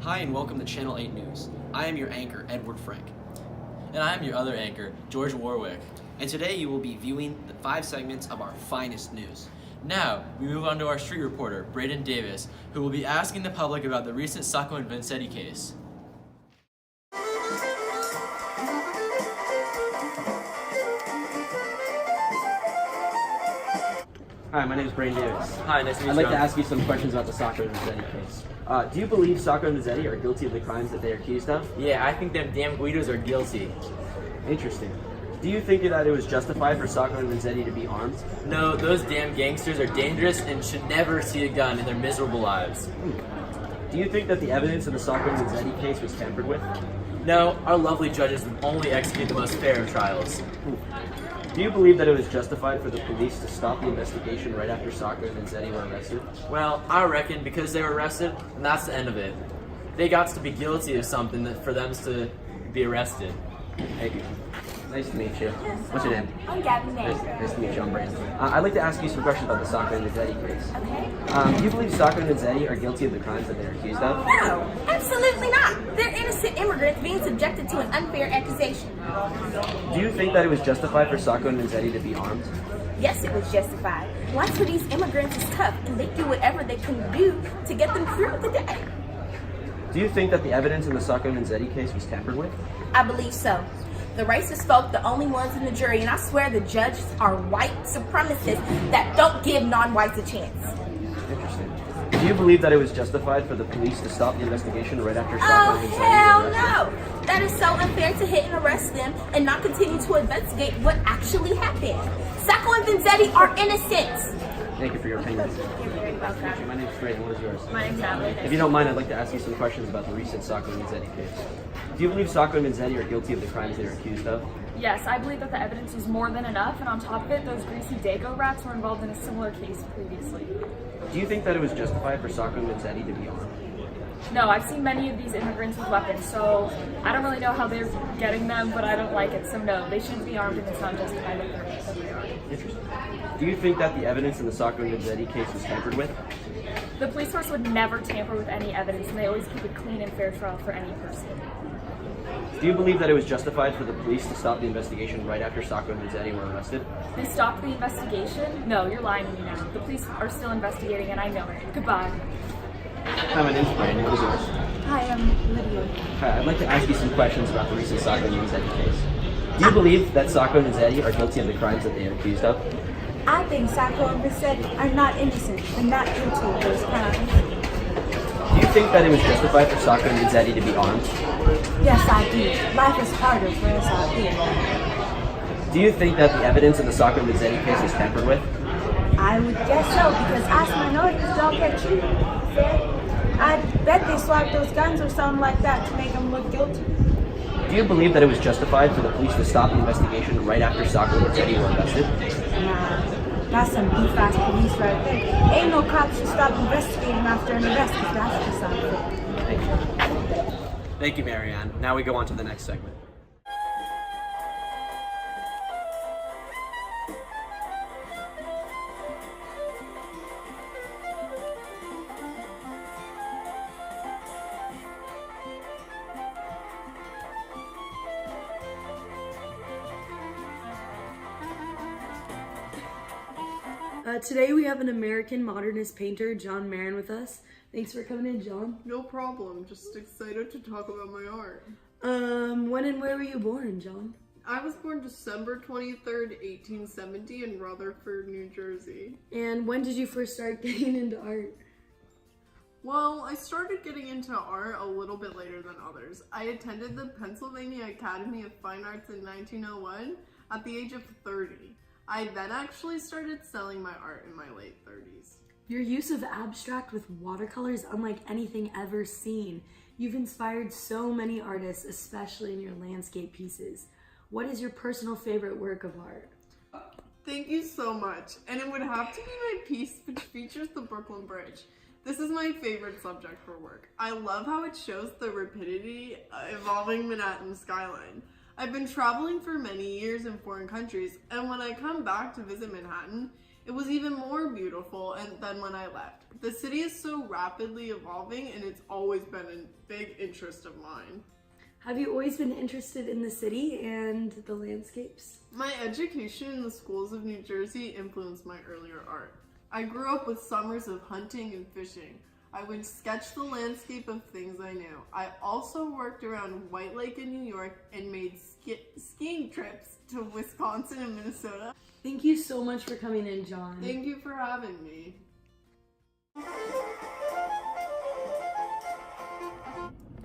Hi and welcome to Channel 8 News. I am your anchor, Edward Frank. And I am your other anchor, George Warwick. And today you will be viewing the 5 segments of our finest news. Now, we move on to our street reporter, Braden Davis, who will be asking the public about the recent Sacco and Vanzetti case. Hi, my name is Braden Davis. Hi, nice to meet you. I'd like to ask you some questions about the Sacco and Vanzetti case. Do you believe Sacco and Vanzetti are guilty of the crimes that they are accused of? Yeah, I think them damn Guidos are guilty. Interesting. Do you think that it was justified for Sacco and Vanzetti to be armed? No, those damn gangsters are dangerous and should never see a gun in their miserable lives. Do you think that the evidence in the Sacco and Vanzetti case was tampered with? No, our lovely judges would only execute the most fair of trials. Do you believe that it was justified for the police to stop the investigation right after Sacco and Vanzetti were arrested? Well, I reckon because they were arrested, and that's the end of it. They got to be guilty of something for them to be arrested. Thank you. Nice to meet you. What's your name? I'm Gabby. Nice to meet you. I'm Braden. I'd like to ask you some questions about the Sacco and Vanzetti case. Okay. Do you believe Sacco and Vanzetti are guilty of the crimes that they're accused of? No, absolutely not. They're innocent immigrants being subjected to an unfair accusation. Do you think that it was justified for Sacco and Vanzetti to be armed? Yes, it was justified. Life for these immigrants is tough, and they do whatever they can do to get them through the day. Do you think that the evidence in the Sacco and Vanzetti case was tampered with? I believe so. The racist folk, the only ones in the jury, and I swear the judges are white supremacists that don't give non-whites a chance. Interesting. Do you believe that it was justified for the police to stop the investigation right after Sacco and Vanzetti Hell were arrested? no! That is so unfair to hit and arrest them and not continue to investigate what actually happened. Sacco and Vanzetti are innocent. Thank you for your opinion. You're very welcome. My name is Braden. What is yours? My name's Natalie. If you don't mind, I'd like to ask you some questions about the recent Sacco and Vanzetti case. Do you believe Sacco and Vanzetti are guilty of the crimes they are accused of? Yes, I believe that the evidence was more than enough, and on top of it, those greasy Dago rats were involved in a similar case previously. Do you think that it was justified for Sacco and Vanzetti to be armed? No, I've seen many of these immigrants with weapons, so I don't really know how they're getting them, but I don't like it, so no, they shouldn't be armed and it's not justified that they are. Interesting. Do you think that the evidence in the Sacco and Vanzetti case was tampered with? The police force would never tamper with any evidence, and they always keep a clean and fair trial for any person. Do you believe that it was justified for the police to stop the investigation right after Sacco and Vanzetti were arrested? They stopped the investigation? No, you're lying to me now. The police are still investigating, and I know it. Goodbye. Hi, my name's Brandon. What is yours? Hi, I'm Lidiya. Hi, I'd like to ask you some questions about the recent Sacco and Vanzetti case. Do you believe that Sacco and Vanzetti are guilty of the crimes that they are accused of? I think Sacco and Vanzetti are not innocent and not guilty of those crimes. Do you think that it was justified for Sacco and Vanzetti to be armed? Yes, I do. Life is harder for us out here. Do you think that the evidence in the Sacco and Vanzetti case was tampered with? I would guess so, because us minorities don't get treated fair. I bet they swapped those guns or something like that to make them look guilty. Do you believe that it was justified for the police to stop the investigation right after Sacco and Vanzetti were arrested? Nah, that's some beef-ass police right there. Ain't no cops should stop investigating after an arrest, because that's just unfair. Thank you. Thank you, Marianne. Now we go on to the next segment. Today we have an American modernist painter, John Marin, with us. Thanks for coming in, John. No problem. Just excited to talk about my art. When and where were you born, John? I was born December 23rd, 1870 in Rutherford, New Jersey. And when did you first start getting into art? Well, I started getting into art a little bit later than others. I attended the Pennsylvania Academy of Fine Arts in 1901 at the age of 30. I then actually started selling my art in my late 30s. Your use of abstract with watercolor is unlike anything ever seen. You've inspired so many artists, especially in your landscape pieces. What is your personal favorite work of art? Thank you so much. And it would have to be my piece which features the Brooklyn Bridge. This is my favorite subject for work. I love how it shows the rapidity evolving Manhattan skyline. I've been traveling for many years in foreign countries, and when I come back to visit Manhattan, It was even more beautiful than when I left. The city is so rapidly evolving, and it's always been a big interest of mine. Have you always been interested in the city and the landscapes? My education in the schools of New Jersey influenced my earlier art. I grew up with summers of hunting and fishing. I would sketch the landscape of things I knew. I also worked around White Lake in New York and made skiing trips to Wisconsin and Minnesota. Thank you so much for coming in, John. Thank you for having me.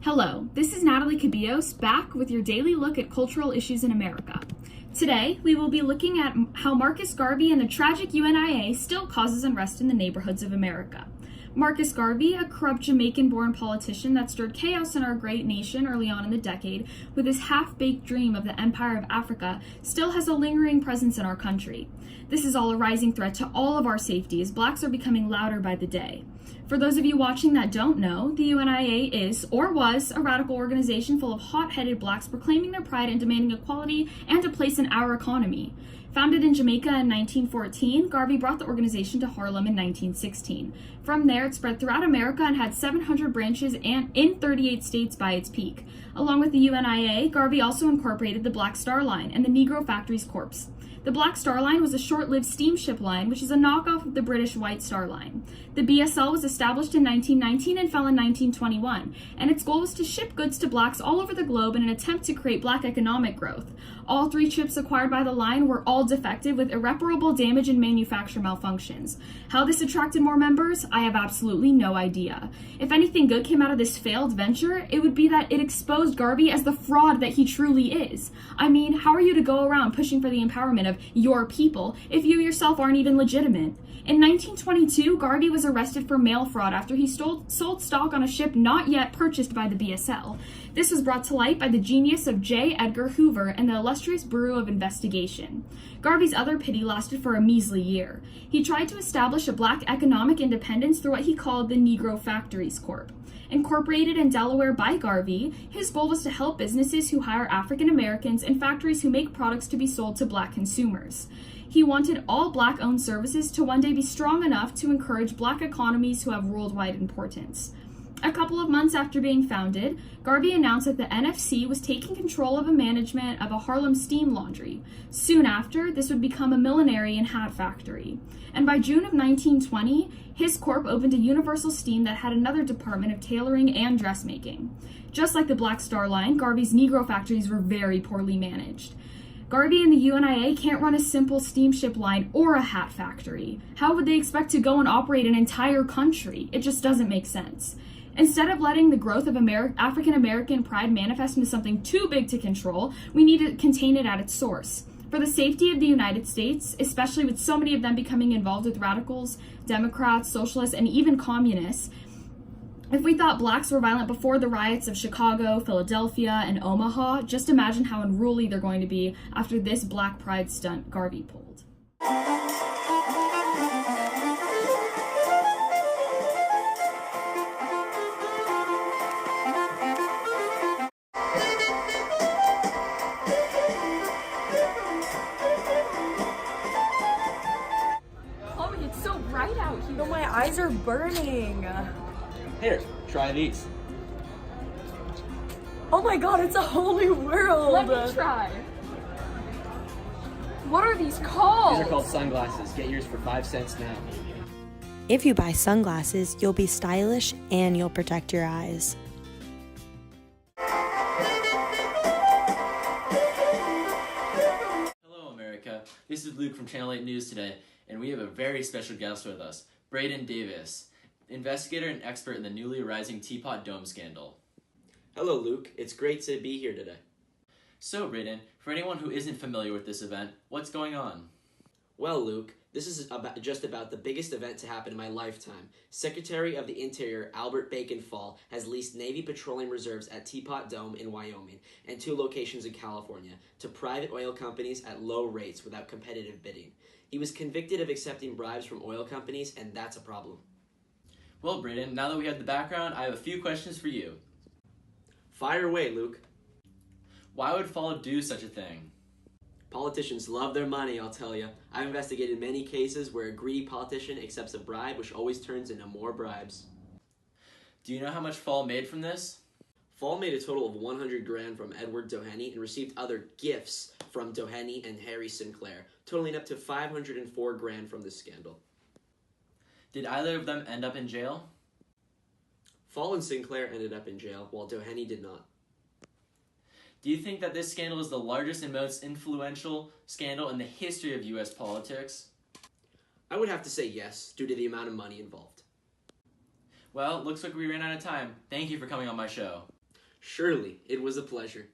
Hello, this is Natalie C back with your daily look at cultural issues in America. Today, we will be looking at how Marcus Garvey and the tragic UNIA still causes unrest in the neighborhoods of America. Marcus Garvey, a corrupt Jamaican-born politician that stirred chaos in our great nation early on in the decade, with his half-baked dream of the Empire of Africa, still has a lingering presence in our country. This is all a rising threat to all of our safety as blacks are becoming louder by the day. For those of you watching that don't know, the UNIA is, or was, a radical organization full of hot-headed blacks proclaiming their pride and demanding equality and a place in our economy. Founded in Jamaica in 1914, Garvey brought the organization to Harlem in 1916. From there, it spread throughout America and had 700 branches and in 38 states by its peak. Along with the UNIA, Garvey also incorporated the Black Star Line and the Negro Factories Corps. The Black Star Line was a short-lived steamship line, which is a knockoff of the British White Star Line. The BSL was established in 1919 and fell in 1921, and its goal was to ship goods to blacks all over the globe in an attempt to create black economic growth. All 3 ships acquired by the line were all defective with irreparable damage and manufacturer malfunctions. How this attracted more members, I have absolutely no idea. If anything good came out of this failed venture, it would be that it exposed Garvey as the fraud that he truly is. I mean, how are you to go around pushing for the empowerment of your people if you yourself aren't even legitimate? In 1922, Garvey was arrested for mail fraud after he sold stock on a ship not yet purchased by the BSL. This was brought to light by the genius of J. Edgar Hoover and the illustrious Bureau of Investigation. Garvey's other pity lasted for a measly year. He tried to establish a black economic independence through what he called the Negro Factories Corp. Incorporated in Delaware by Garvey, his goal was to help businesses who hire African Americans and factories who make products to be sold to black consumers. He wanted all black-owned services to one day be strong enough to encourage black economies who have worldwide importance. A couple of months after being founded, Garvey announced that the NFC was taking control of the management of a Harlem steam laundry. Soon after, this would become a millinery and hat factory. And by June of 1920, his corp opened a Universal Steam that had another department of tailoring and dressmaking. Just like the Black Star Line, Garvey's Negro factories were very poorly managed. Garvey and the UNIA can't run a simple steamship line or a hat factory. How would they expect to go and operate an entire country? It just doesn't make sense. Instead of letting the growth of African American pride manifest into something too big to control, we need to contain it at its source. For the safety of the United States, especially with so many of them becoming involved with radicals, Democrats, socialists, and even communists, if we thought blacks were violent before the riots of Chicago, Philadelphia, and Omaha, just imagine how unruly they're going to be after this black pride stunt Garvey pulled. Chloe, it's so bright out here. No, my eyes are burning. Here, try these. Oh my god, it's a whole new world. Let me try. What are these called? These are called sunglasses. Get yours for 5 cents now. If you buy sunglasses, you'll be stylish and you'll protect your eyes. Hello, America. This is Luke from Channel 8 News Today, and we have a very special guest with us, Braden Davis, investigator and expert in the newly arising Teapot Dome scandal. Hello, Luke. It's great to be here today. So, Braden, for anyone who isn't familiar with this event, what's going on? Well, Luke, this is just about the biggest event to happen in my lifetime. Secretary of the Interior Albert Bacon Fall has leased Navy petroleum reserves at Teapot Dome in Wyoming and 2 locations in California to private oil companies at low rates without competitive bidding. He was convicted of accepting bribes from oil companies, and that's a problem. Well, Braden, now that we have the background, I have a few questions for you. Fire away, Luke. Why would Fall do such a thing? Politicians love their money, I'll tell you. I've investigated many cases where a greedy politician accepts a bribe, which always turns into more bribes. Do you know how much Fall made from this? Fall made a total of $100,000 from Edward Doheny and received other gifts from Doheny and Harry Sinclair, totaling up to $504,000 from this scandal. Did either of them end up in jail? Fall and Sinclair ended up in jail, while Doheny did not. Do you think that this scandal is the largest and most influential scandal in the history of U.S. politics? I would have to say yes, due to the amount of money involved. Well, looks like we ran out of time. Thank you for coming on my show. Surely, it was a pleasure.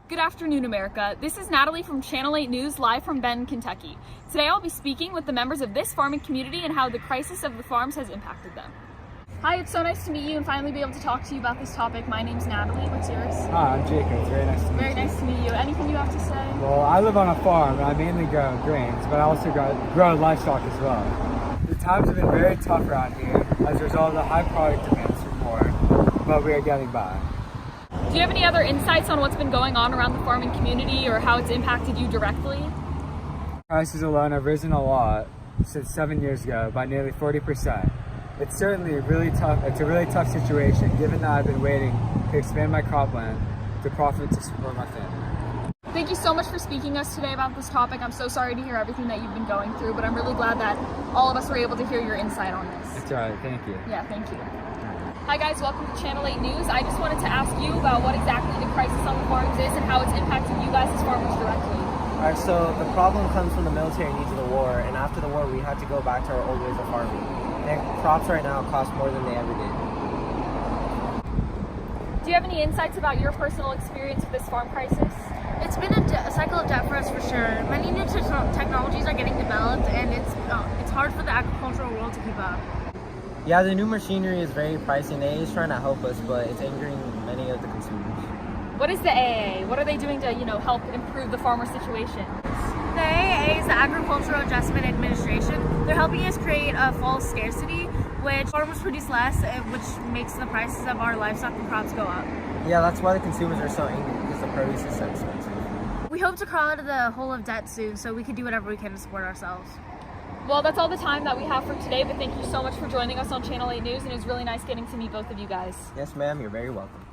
Good afternoon, America. This is Natalie from Channel 8 News, live from Benton, Kentucky. Today I'll be speaking with the members of this farming community and how the crisis of the farms has impacted them. Hi, it's so nice to meet you and finally be able to talk to you about this topic. My name's Natalie. What's yours? Hi, I'm Jacob. It's very nice to meet you. Very nice to meet you. Anything you have to say? Well, I live on a farm and I mainly grow grains, but I also grow livestock as well. The times have been very tough around here as a result of the high product demands for corn, but we are getting by. Do you have any other insights on what's been going on around the farming community or how it's impacted you directly? Prices alone have risen a lot since 7 years ago by nearly 40%. It's certainly really tough. It's a really tough situation given that I've been waiting to expand my cropland to profit to support my family. Thank you so much for speaking to us today about this topic. I'm so sorry to hear everything that you've been going through, but I'm really glad that all of us were able to hear your insight on this. That's all right. Thank you. Yeah, thank you. Hi guys, welcome to Channel 8 News. I just wanted to ask you about what exactly the crisis on the farms is and how it's impacted you guys as farmers directly. Alright, so the problem comes from the military needs of the war, and after the war we had to go back to our old ways of farming. And crops right now cost more than they ever did. Do you have any insights about your personal experience with this farm crisis? It's been a cycle of debt for us for sure. Many new technologies are getting developed, and it's hard for the agricultural world to keep up. Yeah, the new machinery is very pricey, and the AA is trying to help us, but it's angering many of the consumers. What is the AA? What are they doing to, help improve the farmer situation? The AA is the Agricultural Adjustment Administration. They're helping us create a false scarcity, which farmers produce less, which makes the prices of our livestock and crops go up. Yeah, that's why the consumers are so angry, because the produce is so expensive. We hope to crawl out of the hole of debt soon, so we can do whatever we can to support ourselves. Well, that's all the time that we have for today, but thank you so much for joining us on Channel 8 News, and it was really nice getting to meet both of you guys. Yes, ma'am, you're very welcome.